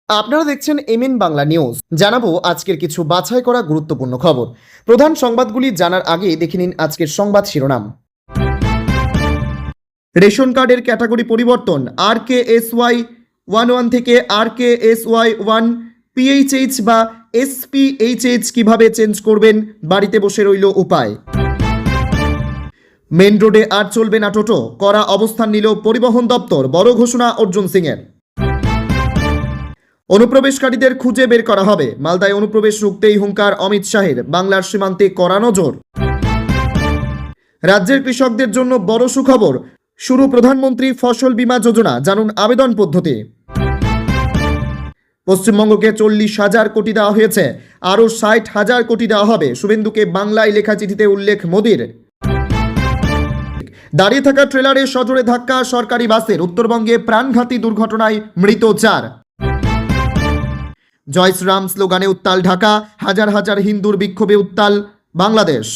আপনারা দেখছেন MN Bangla news. জানাবো আজকের কিছু বাছাই করা গুরুত্বপূর্ণ খবর। প্রধান সংবাদগুলি জানার আগে দেখে নিন আজকের সংবাদ শিরোনাম। রেশন কার্ডের ক্যাটাগরি পরিবর্তন, RKSY 11 থেকে RKSY 1 PHH বা SPHH কিভাবে চেঞ্জ করবেন, বাড়িতে বসে রইল উপায়। মেন রোডে আর চলবে না টোটো, কড়া অবস্থান নিল পরিবহন দপ্তর, বড় ঘোষণা অর্জুন সিংয়ের। অনুপ্রবেশকারীদের খুঁজে বের করা হবে, মালদায় অনুপ্রবেশ রুখতেই হুঙ্কার অমিত শাহের, বাংলার সীমান্তে কড়া নজর। রাজ্যের কৃষকদের জন্য বড় সুখবর, শুরু প্রধানমন্ত্রী ফসল বীমা যোজনা, জানুন আবেদন পদ্ধতি। পশ্চিমবঙ্গকে 40,000 কোটি দেওয়া হয়েছে, আরও 60,000 কোটি দেওয়া হবে, শুভেন্দুকে বাংলায় লেখা চিঠিতে উল্লেখ মোদির। দাঁড়িয়ে থাকা ট্রেলারে সজোরে ধাক্কা সরকারি বাসের, উত্তরবঙ্গে প্রাণঘাতী দুর্ঘটনায় মৃত 4। জয় শ্রীরাম স্লোগানে উত্তাল ঢাকা, হাজার হাজার হিন্দুর বিক্ষোভে উত্তাল বাংলাদেশ।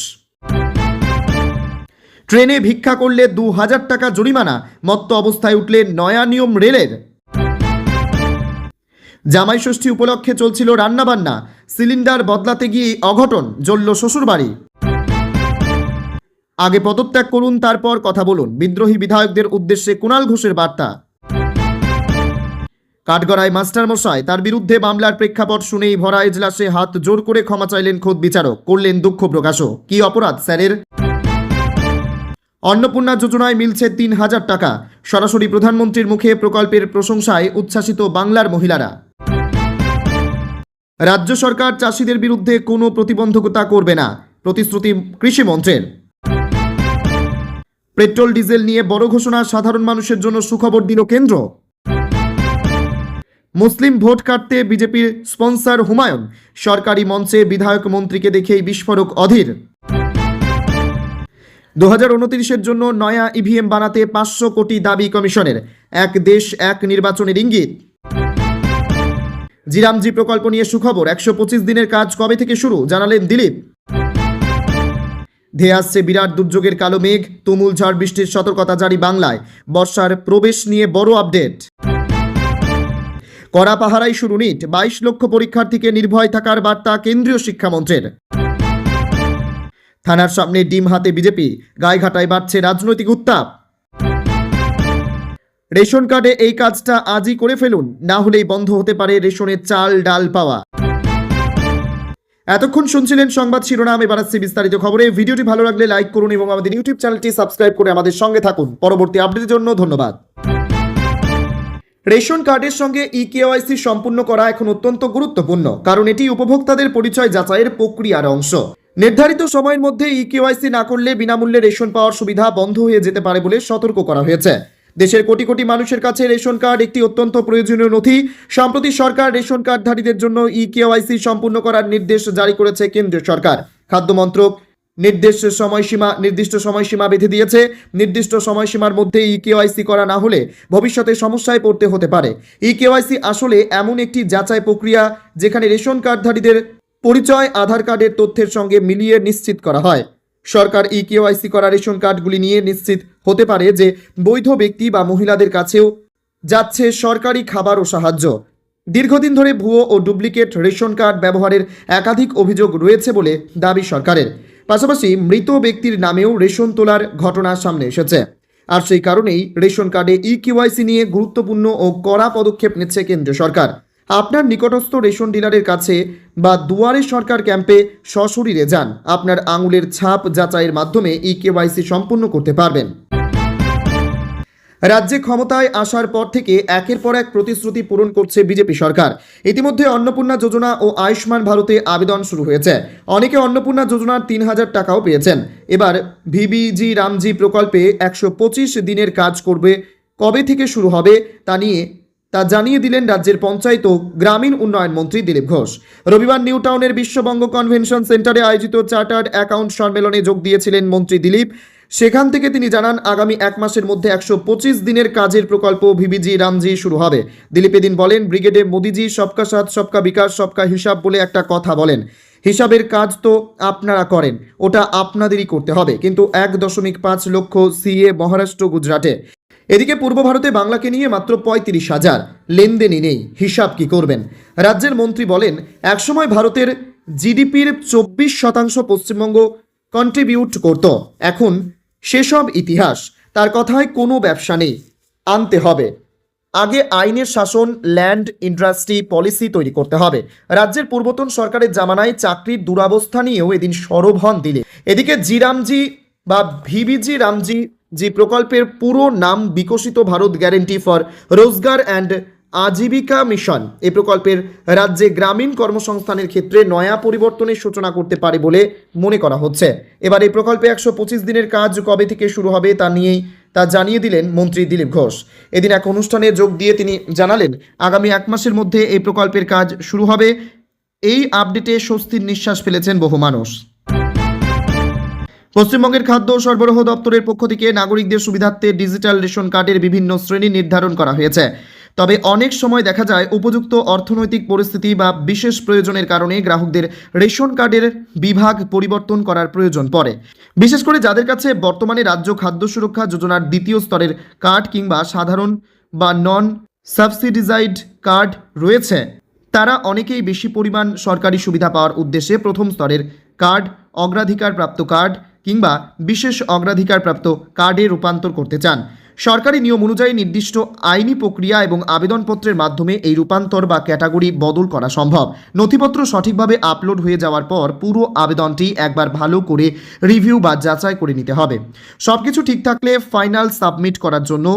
ট্রেনে ভিক্ষা করলে 2,000 টাকা জরিমানা, মত্ত অবস্থায় উঠলে নয়া নিয়ম রেলের। জামাই ষষ্ঠী উপলক্ষে চলছিল রান্নাবান্না, সিলিন্ডার বদলাতে গিয়ে অঘটন, জ্বলল শ্বশুরবাড়ি। আগে পদত্যাগ করুন, তারপর কথা বলুন, বিদ্রোহী বিধায়কদের উদ্দেশ্যে কুণাল ঘোষের বার্তা। কাঠগড়ায় মাস্টারমশাই, তার বিরুদ্ধে মামলার প্রেক্ষাপট শুনেই ভরা এজলাসে হাত জোর করে ক্ষমা চাইলেন খোদ বিচারক, করলেন দুঃখ প্রকাশও। কি অপরাধ স্যারের? অন্নপূর্ণা যোজনায় মিলছে 3,000 টাকা, সরাসরি প্রধানমন্ত্রীর মুখে প্রকল্পের প্রশংসায় উচ্ছ্বাসিত বাংলার মহিলারা। রাজ্য সরকার চাষিদের বিরুদ্ধে কোনো প্রতিবন্ধকতা করবে না, প্রতিশ্রুতি কৃষিমন্ত্রীর। পেট্রোল ডিজেল নিয়ে বড় ঘোষণা, সাধারণ মানুষের জন্য সুখবর দিল কেন্দ্র। মুসলিম ভোট কাটতে বিজেপির স্পন্সর হুমায়ুন, সরকারি মঞ্চে বিধায়ক মন্ত্রীকে দেখেই বিস্ফোরক অধীর। 2029-এর জন্য নয়া ইভিএম বানাতে 500 কোটি দাবি কমিশনের, এক দেশ এক নির্বাচনের ইঙ্গিত। জিরামজি প্রকল্প নিয়ে সুখবর, 125 দিনের কাজ কবে থেকে শুরু, জানালেন দিলীপ। ধেয়ে আসছে বিরাট দুর্যোগের কালো মেঘ, তুমুল ঝড় বৃষ্টির সতর্কতা জারি বাংলায়, বর্ষার প্রবেশ নিয়ে বড় আপডেট। কড়া পাহারায় শুরু নিট, 22 লক্ষ পরীক্ষার্থীকে নির্ভয় থাকার বার্তা কেন্দ্রীয় শিক্ষামন্ত্রীর। থানার সামনে ডিম হাতে বিজেপি, গায়েঘাটায় বাড়ছে রাজনৈতিক উত্তাপ। রেশন কার্ডে এই কাজটা আজই করে ফেলুন, না হলেই বন্ধ হতে পারে রেশনের চাল ডাল পাওয়া। এতক্ষণ শুনছিলেন সংবাদ শিরোনাম, এবার আসছে বিস্তারিত খবরে। ভিডিওটি ভালো লাগলে লাইক করুন এবং আমাদের ইউটিউব চ্যানেলটি সাবস্ক্রাইব করে আমাদের সঙ্গে থাকুন। পরবর্তী আপডেটের জন্য ধন্যবাদ। রেশন কার্ডের সঙ্গে EKYC সম্পূর্ণ করা এখন অত্যন্ত গুরুত্বপূর্ণ, কারণ এটি উপভোক্তাদের পরিচয় যাচাইয়ের প্রক্রিয়ার অংশ। নির্ধারিত সময়ের মধ্যে EKYC না করলে বিনামূল্যে রেশন পাওয়ার সুবিধা বন্ধ হয়ে যেতে পারে বলে সতর্ক করা হয়েছে। দেশের কোটি কোটি মানুষের কাছে রেশন কার্ড একটি অত্যন্ত প্রয়োজনীয় নথি। সম্প্রতি সরকার রেশন কার্ডধারীদের জন্য EKYC সম্পূর্ণ করার নির্দেশ জারি করেছে কেন্দ্রীয় সরকার। খাদ্য মন্ত্রক নির্দিষ্ট সময়সীমা বেঁধে দিয়েছে। নির্দিষ্ট সময়সীমার মধ্যে EKYC করা না হলে ভবিষ্যতে সমস্যায় পড়তে হতে পারে। EKYC আসলে এমন একটি যাচাই প্রক্রিয়া যেখানে রেশন কার্ডধারীদের পরিচয় আধার কার্ডের তথ্যের সঙ্গে মিলিয়ে নিশ্চিত করা হয়। সরকার EKYC করা রেশন কার্ডগুলি নিয়ে নিশ্চিত হতে পারে যে বৈধ ব্যক্তি বা মহিলাদের কাছেও যাচ্ছে সরকারি খাবার ও সাহায্য। দীর্ঘদিন ধরে ভুয়ো ও ডুপ্লিকেট রেশন কার্ড ব্যবহারের একাধিক অভিযোগ রয়েছে বলে দাবি সরকারের। পাশাপাশি মৃত ব্যক্তির নামেও রেশন তোলার ঘটনা সামনে এসেছে। আর সেই কারণেই রেশন কার্ডে EKYC নিয়ে গুরুত্বপূর্ণ ও কড়া পদক্ষেপ নিচ্ছে কেন্দ্র সরকার। আপনার নিকটস্থ রেশন ডিলারের কাছে বা দুয়ারে সরকার ক্যাম্পে সশরীরে যান, আপনার আঙুলের ছাপ যাচাইয়ের মাধ্যমে EKYC সম্পূর্ণ করতে পারবেন। রাজ্যে ক্ষমতায় আসার পর থেকে একের পর এক প্রতিশ্রুতি পূরণ করছে বিজেপি সরকার। ইতিমধ্যে অন্নপূর্ণা যোজনা ও আয়ুষ্মান ভারতে আবেদন শুরু হয়েছে। অনেকে অন্নপূর্ণা যোজনার 3,000 টাকাও পেয়েছেন। এবার VBG রামজি প্রকল্পে 125 দিনের কাজ করবে, কবে থেকে শুরু হবে তা জানিয়ে দিলেন রাজ্যের পঞ্চায়েত ও গ্রামীণ উন্নয়ন মন্ত্রী দিলীপ ঘোষ। রবিবার নিউ টাউনের বিশ্ববঙ্গ কনভেনশন সেন্টারে আয়োজিত চার্টার্ড অ্যাকাউন্ট সম্মেলনে যোগ দিয়েছিলেন মন্ত্রী দিলীপ। সেখান থেকে তিনি জানান, আগামী 1 মাসের মধ্যে 125 দিনের কাজের প্রকল্প VBG রামজি শুরু হবে। দিলীপ এদিন বলেন, ব্রিগেডে মোদিজি সবকা সাথ সবকা বিকাশ সবকা হিসাব বলে একটা কথা বলেন। হিসাবের কাজ তো আপনারা করেন, ওটা আপনাদেরই করতে হবে, কিন্তু 1.5 লক্ষ CA মহারাষ্ট্র গুজরাটে। এদিকে পূর্ব ভারতে বাংলাকে নিয়ে মাত্র 35,000 লেনদেনই নেই, হিসাব কি করবেন? রাজ্যের মন্ত্রী বলেন, একসময় ভারতের জিডিপির 24% পশ্চিমবঙ্গ কন্ট্রিবিউট করত, এখন সেসব ইতিহাস। তার কথায় কোনো ব্যবসা নেই, আনতে হবে। আগে আইনের শাসন, ল্যান্ড ইন্ডাস্ট্রি পলিসি তৈরি করতে হবে। রাজ্যের পূর্বতন সরকারের জামানায় চাকরির দুরবস্থা নিয়েও এদিন সরব হন দিলে। এদিকে জিরামজি বা ভিবিজি রামজি জি প্রকল্পের পুরো নাম বিকশিত ভারত গ্যারেন্টি ফর রোজগার অ্যান্ড আজীবিকা মিশন। এই প্রকল্পের রাজ্যে গ্রামীণ কর্মসংস্থানের ক্ষেত্রে নয়া পরিবর্তনের সূচনা করতে পারে বলে মনে করা হচ্ছে। এবার এই প্রকল্পে 125 দিনের কাজ কবে থেকে শুরু হবে তা জানিয়ে দিলেন মন্ত্রী দিলীপ ঘোষ। এদিন এক অনুষ্ঠানে যোগ দিয়ে তিনি জানালেন, আগামী 1 মাসের মধ্যে এই প্রকল্পের কাজ শুরু হবে। এই আপডেটে স্বস্তির নিঃশ্বাস ফেলেছেন বহু মানুষ। পশ্চিমবঙ্গের খাদ্য ও সরবরাহ দপ্তরের পক্ষ থেকে নাগরিকদের সুবিধার্থে ডিজিটাল রেশন কার্ডের বিভিন্ন শ্রেণী নির্ধারণ করা হয়েছে। তবে অনেক সময় দেখা যায় উপযুক্ত অর্থনৈতিক পরিস্থিতি বা বিশেষ প্রয়োজনের কারণে গ্রাহকদের রেশন কার্ডের বিভাগ পরিবর্তন করার প্রয়োজন পড়ে। বিশেষ করে যাদের কাছে বর্তমানে রাজ্য খাদ্য সুরক্ষা যোজনার দ্বিতীয় স্তরের কার্ড কিংবা সাধারণ বা নন সাবসিডিজাইড কার্ড রয়েছে, তারা অনেকেই বেশি পরিমাণ সরকারি সুবিধা পাওয়ার উদ্দেশ্যে প্রথম স্তরের কার্ড, অগ্রাধিকারপ্রাপ্ত কার্ড কিংবা বিশেষ অগ্রাধিকারপ্রাপ্ত কার্ডে রূপান্তর করতে চান। সরকারি নিয়ম অনুযায়ী নির্দিষ্ট আইনি প্রক্রিয়া এবং আবেদনপত্রের মাধ্যমে এই রূপান্তর বা ক্যাটাগরি বদল করা সম্ভব। নথিপত্র সঠিকভাবে আপলোড হয়ে যাওয়ার পর পুরো আবেদনটি একবার ভালো করে রিভিউ বা যাচাই করে নিতে হবে। সবকিছু ঠিক থাকলে ফাইনাল সাবমিট করার জন্য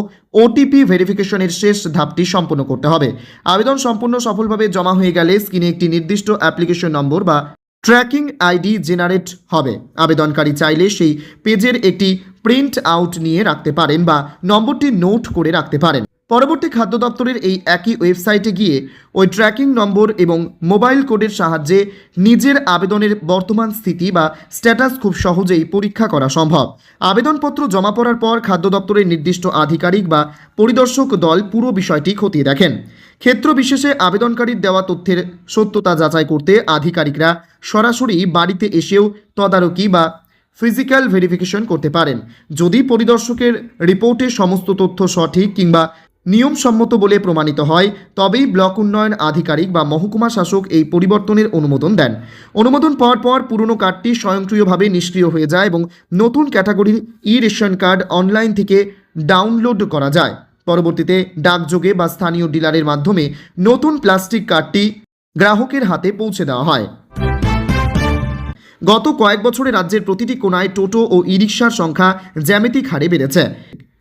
ওটিপি ভেরিফিকেশনের শেষ ধাপটি সম্পন্ন করতে হবে। আবেদন সম্পূর্ণ সফলভাবে জমা হয়ে গেলে স্ক্রিনে একটি নির্দিষ্ট অ্যাপ্লিকেশন নম্বর বা ট্র্যাকিং আইডি জেনারেট হবে। আবেদনকারী চাইলে সেই পেজের একটি প্রিন্ট আউট নিয়ে রাখতে পারেন বা নম্বরটি নোট করে রাখতে পারেন। পরবর্তী খাদ্য দপ্তরের এই একই ওয়েবসাইটে গিয়ে ওই ট্র্যাকিং নম্বর এবং মোবাইল কোডের সাহায্যে নিজের আবেদনের বর্তমান স্থিতি বা স্ট্যাটাস খুব সহজেই পরীক্ষা করা সম্ভব। আবেদনপত্র জমা পড়ার পর খাদ্য দপ্তরের নির্দিষ্ট আধিকারিক বা পরিদর্শক দল পুরো বিষয়টি খতিয়ে দেখেন। ক্ষেত্র বিশেষে আবেদনকারীর দেওয়া তথ্যের সত্যতা যাচাই করতে আধিকারিকরা সরাসরি বাড়িতে এসেও তদারকি বা ফিজিক্যাল ভেরিফিকেশন করতে পারেন। যদি পরিদর্শকের রিপোর্টে সমস্ত তথ্য সঠিক কিংবা নিয়মসম্মত বলে প্রমাণিত হয়, তবেই ব্লক উন্নয়ন আধিকারিক বা মহকুমা শাসক এই পরিবর্তনের অনুমোদন দেন। অনুমোদন পাওয়ার পর পুরনো কার্ডটি স্বয়ংক্রিয়ভাবে নিষ্ক্রিয় হয়ে যায় এবং নতুন ক্যাটাগরির রেশন কার্ড অনলাইন থেকে ডাউনলোড করা যায়। পরবর্তীতে ডাকযোগে বা স্থানীয় ডিলারের মাধ্যমে নতুন প্লাস্টিক কার্ডটি গ্রাহকের হাতে পৌঁছে দেওয়া হয়। গত কয়েক বছরে রাজ্যের প্রতিটি কোণায় টোটো ও ই-রিকশার সংখ্যা জ্যামিতিক হারে বেড়েছে।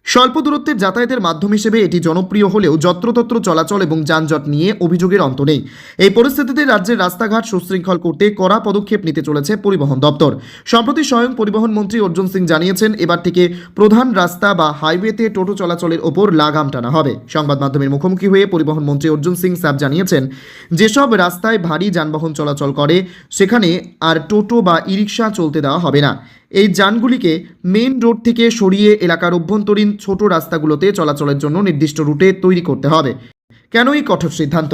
স্বল্প দূরত্বের যাতায়াতের মাধ্যম হিসেবে এটি জনপ্রিয় হলেও যত্রতত্র চলাচল এবং যানজট নিয়ে অভিযোগের অন্ত নেই। এই পরিস্থিতিতে রাজ্যের রাস্তাঘাট সুশৃঙ্খল করতে কড়া পদক্ষেপ নিতে চলেছে পরিবহন দপ্তর। সম্প্রতি স্বয়ং পরিবহন মন্ত্রী অর্জুন সিং জানিয়েছেন, এবার থেকে প্রধান রাস্তা বা হাইওয়েতে টোটো চলাচলের ওপর লাগাম টানা হবে। সংবাদ মাধ্যমের মুখোমুখি হয়ে পরিবহন মন্ত্রী অর্জুন সিং স্যাব জানিয়েছেন, যেসব রাস্তায় ভারী যানবাহন চলাচল করে সেখানে আর টোটো বা ই-রিকশা চলতে দেওয়া হবে না। এই যানগুলিকে মেইন রোড থেকে সরিয়ে এলাকার অভ্যন্তরীণ ছোট রাস্তাগুলোতে চলাচলের জন্য নির্দিষ্ট রুটে তৈরি করতে হবে। কেন এই কঠোর সিদ্ধান্ত?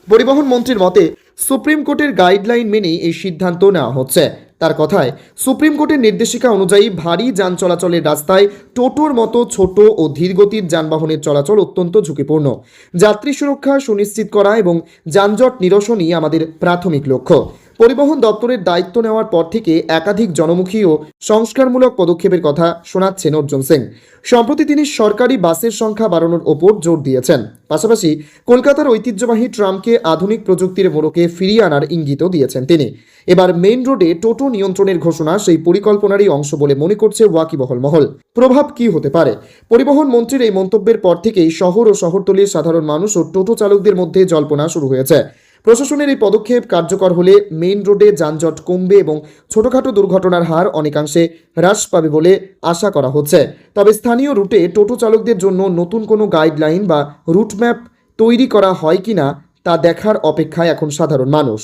পরিবহন মন্ত্রীর মতে সুপ্রিম কোর্টের গাইডলাইন মেনেই এই সিদ্ধান্ত নেওয়া হচ্ছে। তার কথায়, সুপ্রিম কোর্টের নির্দেশিকা অনুযায়ী ভারী যান চলাচলের রাস্তায় টোটোর মতো ছোট ও ধীরগতির যানবাহনের চলাচল অত্যন্ত ঝুঁকিপূর্ণ। যাত্রী সুরক্ষা সুনিশ্চিত করা এবং যানজট নিরসনই আমাদের প্রাথমিক লক্ষ্য। পরিবহন দপ্তরের দায়িত্ব নেওয়ার পর থেকে একাধিক জনমুখী ও সংস্কারমূলক পদক্ষেপের কথা শোনাচ্ছেন অর্জুন সিং। সম্প্রতি তিনি সরকারি বাসের সংখ্যা বাড়ানোর ওপর জোর দিয়েছেন। পাশাপাশি কলকাতার ঐতিহ্যবাহী ট্রামকে আধুনিক প্রযুক্তির মোড়কে ফিরিয়ে আনার ইঙ্গিতও দিয়েছেন তিনি। এবার মেইন রোডে টোটো নিয়ন্ত্রণের ঘোষণা সেই পরিকল্পনারই অংশ বলে মনে করছে ওয়াকিবহল মহল। প্রভাব কি হতে পারে? পরিবহন মন্ত্রীর এই মন্তব্যের পর থেকেই শহর ও শহরতলির সাধারণ মানুষ ও টোটো চালকদের মধ্যে জল্পনা শুরু হয়েছে। প্রশাসনের এই পদক্ষেপ কার্যকর হলে মেইন রোডে যানজট কমবে এবং ছোটখাটো দুর্ঘটনার হার অনেকাংশে হ্রাস পাবে বলে আশা করা হচ্ছে। তবে স্থানীয় রুটে টোটো চালকদের জন্য নতুন কোনো গাইডলাইন বা রুটম্যাপ তৈরি করা হয় কিনা তা দেখার অপেক্ষায় এখন সাধারণ মানুষ।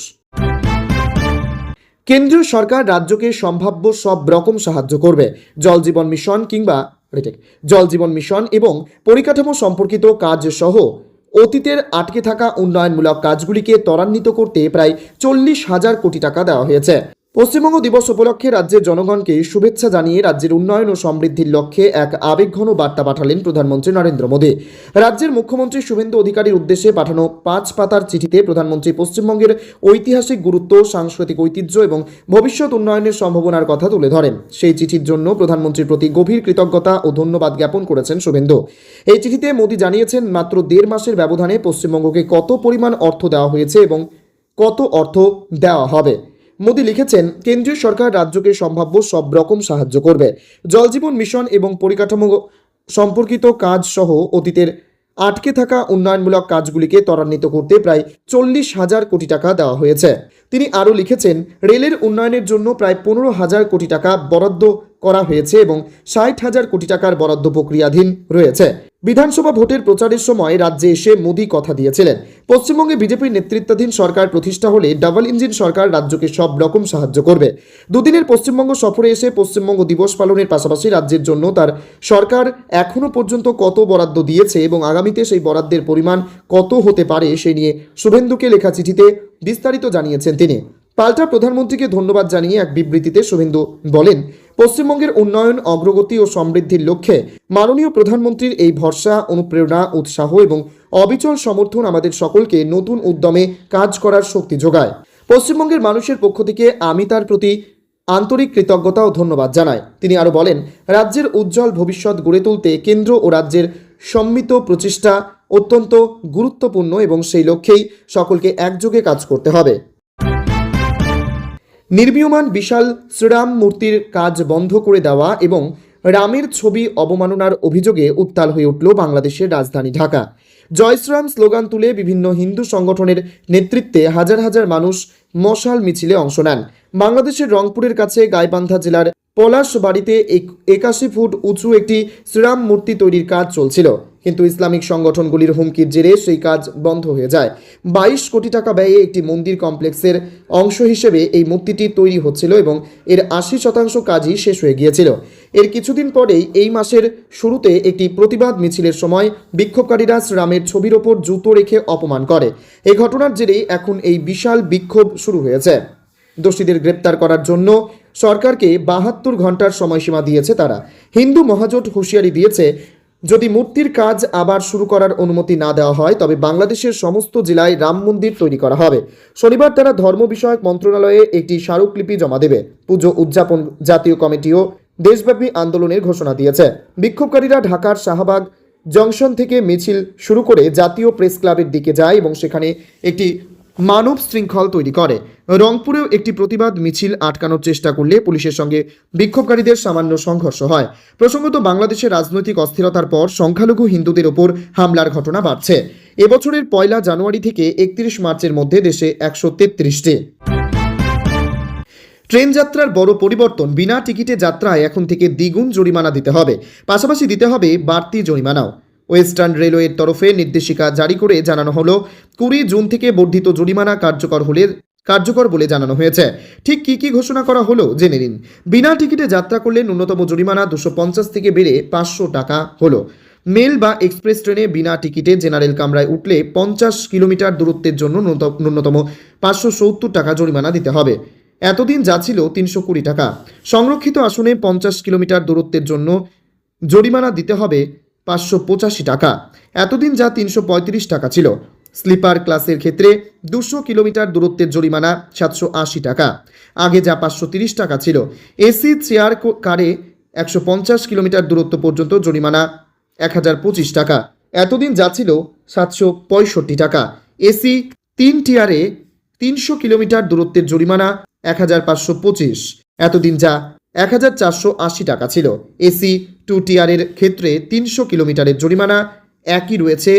কেন্দ্রীয় সরকার রাজ্যকে সম্ভাব্য সব রকম সাহায্য করবে। জল জীবন মিশন এবং পরিকাঠামো সম্পর্কিত কাজ সহ অতীতের আটকে থাকা উন্নয়নমূলক কাজগুলিকে ত্বরান্বিত করতে প্রায় 40,000 কোটি টাকা দেওয়া হয়েছে। পশ্চিমবঙ্গ দিবস উপলক্ষে রাজ্যের জনগণকে শুভেচ্ছা জানিয়ে রাজ্যের উন্নয়ন ও সমৃদ্ধির লক্ষ্যে এক আবেগঘন বার্তা পাঠালেন প্রধানমন্ত্রী নরেন্দ্র মোদী। রাজ্যের মুখ্যমন্ত্রী শুভেন্দু অধিকারীর উদ্দেশ্যে পাঠানো 5 পাতার চিঠিতে প্রধানমন্ত্রী পশ্চিমবঙ্গের ঐতিহাসিক গুরুত্ব, সাংস্কৃতিক ঐতিহ্য এবং ভবিষ্যৎ উন্নয়নের সম্ভাবনার কথা তুলে ধরেন। সেই চিঠির জন্য প্রধানমন্ত্রীর প্রতি গভীর কৃতজ্ঞতা ও ধন্যবাদ জ্ঞাপন করেছেন শুভেন্দু। এই চিঠিতে মোদী জানিয়েছেন মাত্র 1.5 মাসের ব্যবধানে পশ্চিমবঙ্গকে কত পরিমাণ অর্থ দেওয়া হয়েছে এবং কত অর্থ দেওয়া হবে। মোদী লিখেছেন, কেন্দ্রীয় সরকার রাজ্যকে সম্ভাব্য সব রকম সাহায্য করবে। জল জীবন মিশন এবং পরিকাঠামো সম্পর্কিত কাজ সহ অতীতের আটকে থাকা উন্নয়নমূলক কাজগুলিকে ত্বরান্বিত করতে প্রায় 40,000 কোটি টাকা দেওয়া হয়েছে। তিনি আরও লিখেছেন, রেলের উন্নয়নের জন্য প্রায় 15,000 কোটি টাকা বরাদ্দ করা হয়েছে এবং 60,000 কোটি টাকার বরাদ্দ প্রক্রিয়াধীন রয়েছে। বিধানসভা ভোটের প্রচারের সময় রাজ্যে এসে মোদী কথা দিয়েছিলেন, পশ্চিমবঙ্গে বিজেপির নেতৃত্বাধীন সরকার প্রতিষ্ঠা হলে ডাবল ইঞ্জিন সরকার রাজ্যকে সব রকম সাহায্য করবে। দুদিনের পশ্চিমবঙ্গ সফরে এসে পশ্চিমবঙ্গ দিবস পালনের পাশাপাশি রাজ্যের জন্য তার সরকার এখনো পর্যন্ত কত বরাদ্দ দিয়েছে এবং আগামীতে সেই বরাদ্দের পরিমাণ কত হতে পারে সে নিয়ে শুভেন্দুকে লেখা চিঠিতে বিস্তারিত জানিয়েছেন তিনি। পাল্টা প্রধানমন্ত্রীকে ধন্যবাদ জানিয়ে এক বিবৃতিতে শুভেন্দু বলেন, পশ্চিমবঙ্গের উন্নয়ন, অগ্রগতি ও সমৃদ্ধির লক্ষ্যে মাননীয় প্রধানমন্ত্রীর এই ভরসা, অনুপ্রেরণা, উৎসাহ এবং অবিচল সমর্থন আমাদের সকলকে নতুন উদ্যমে কাজ করার শক্তি যোগায়। পশ্চিমবঙ্গের মানুষের পক্ষ থেকে আমি তার প্রতি আন্তরিক কৃতজ্ঞতা ও ধন্যবাদ জানাই। তিনি আরও বলেন, রাজ্যের উজ্জ্বল ভবিষ্যৎ গড়ে তুলতে কেন্দ্র ও রাজ্যের সম্মিলিত প্রচেষ্টা অত্যন্ত গুরুত্বপূর্ণ এবং সেই লক্ষ্যেই সকলকে একযোগে কাজ করতে হবে। নির্মীয়মান বিশাল শ্রীরাম মূর্তির কাজ বন্ধ করে দেওয়া এবং রামের ছবি অবমাননার অভিযোগে উত্তাল হয়ে উঠল বাংলাদেশের রাজধানী ঢাকা। জয় শ্রীরাম স্লোগান তুলে বিভিন্ন হিন্দু সংগঠনের নেতৃত্বে হাজার হাজার মানুষ মশাল মিছিলে অংশ নেন। বাংলাদেশের রংপুরের কাছে গাইবান্ধা জেলার পলাশবাড়িতে 81 ফুট উঁচু একটি শ্রীরাম মূর্তি তৈরির কাজ চলছিল, কিন্তু ইসলামিক সংগঠনগুলির হুমকির জেরে সেই কাজ বন্ধ হয়ে যায়। 22 কোটি টাকা ব্যয়ে একটি মন্দির কমপ্লেক্সের অংশ হিসেবে এই মূর্তিটি তৈরি হচ্ছিল এবং এর 80% কাজই শেষ হয়ে গিয়েছিল। এর কিছুদিন পরেই এই মাসের শুরুতে একটি প্রতিবাদ মিছিলের সময় বিক্ষোভকারীরা শ্রীরামের ছবির ওপর জুতো রেখে অপমান করে। এই ঘটনার জেরেই এখন এই বিশাল বিক্ষোভ শুরু হয়েছে। দোষীদের গ্রেপ্তার করার জন্য সরকারকে 72 ঘন্টার সময়সীমা দিয়েছে তারা। হিন্দু মহাজোট হুঁশিয়ারি দিয়েছে, যদি মূর্তির কাজ আবার শুরু করার অনুমতি না দেওয়া হয় তবে বাংলাদেশের সমস্ত জেলায় রাম মন্দির তৈরি করা হবে। শনিবার তারা ধর্ম বিষয়ক মন্ত্রণালয়ে একটি স্মারকলিপি জমা দেবে। পুজো উদযাপন জাতীয় কমিটিও দেশব্যাপী আন্দোলনের ঘোষণা দিয়েছে। বিক্ষোভকারীরা ঢাকার শাহবাগ জংশন থেকে মিছিল শুরু করে জাতীয় প্রেস ক্লাবের দিকে যায় এবং সেখানে একটি মানব শৃঙ্খল তৈরি করে। রংপুরেও একটি প্রতিবাদ মিছিল আটকানোর চেষ্টা করলে পুলিশের সঙ্গে বিক্ষোভকারীদের সামান্য সংঘর্ষ হয়। প্রসঙ্গত, বাংলাদেশের রাজনৈতিক অস্থিরতার পর সংখ্যালঘু হিন্দুদের ওপর হামলার ঘটনা বাড়ছে। এবছরের 1 জানুয়ারি থেকে 31 মার্চের মধ্যে দেশে 133টি ট্রেন যাত্রার বড় পরিবর্তন। বিনা টিকিটে যাত্রায় এখন থেকে দ্বিগুণ জরিমানা দিতে হবে, পাশাপাশি দিতে হবে বাড়তি জরিমানাও। ওয়েস্টার্ন রেলওয়ের তরফে নির্দেশিকা জারি করে জানানো হলো, 20 জুন থেকে বর্ধিত জরিমানা কার্যকর বলে জানানো হয়েছে। ঠিক কি ঘোষণা করা হলো জেনে নিন। বিনা টিকিটে যাত্রা করলে ন্যূনতম জরিমানা 250 থেকে বেড়ে 500 টাকা হলো। মেল বা এক্সপ্রেস ট্রেনে বিনা টিকিটে জেনারেল কামরায় উঠলে 50 কিলোমিটার দূরত্বের জন্য ন্যূনতম 570 টাকা জরিমানা দিতে হবে। এতদিন যা ছিল 320 টাকা। সংরক্ষিত আসনে 50 কিলোমিটার দূরত্বের জন্য জরিমানা দিতে হবে 585 টাকা। এতদিন যা 335 টাকা ছিল। স্লিপার ক্লাসের ক্ষেত্রে 200 কিলোমিটার দূরত্বের জরিমানা 780 টাকা, আগে যা 530 টাকা ছিল। এসি চেয়ার কারে 150 কিলোমিটার দূরত্ব পর্যন্ত জরিমানা 1025 টাকা, এতদিন যা ছিল 765 টাকা। এসি 3 টিয়ারে 300 কিলোমিটার দূরত্বের জরিমানা 1525, এতদিন যা 1480 টাকা ছিল। এসি 2 টিয়ারের ক্ষেত্রে 300 কিলোমিটারের জরিমানা একই রয়েছে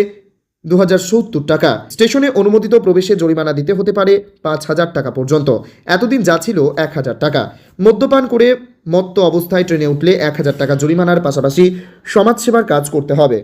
2070 টাকা। স্টেশনে অনুমোদিত প্রবেশে জরিমানা দিতে হতে পারে 5000 টাকা পর্যন্ত, এতদিন যা ছিল 1000 টাকা। মদ্যপান করে মত্ত অবস্থায় ট্রেনে উঠলে 1000 টাকা জরিমানার পাশাপাশি সমাজসেবার কাজ করতে হবে।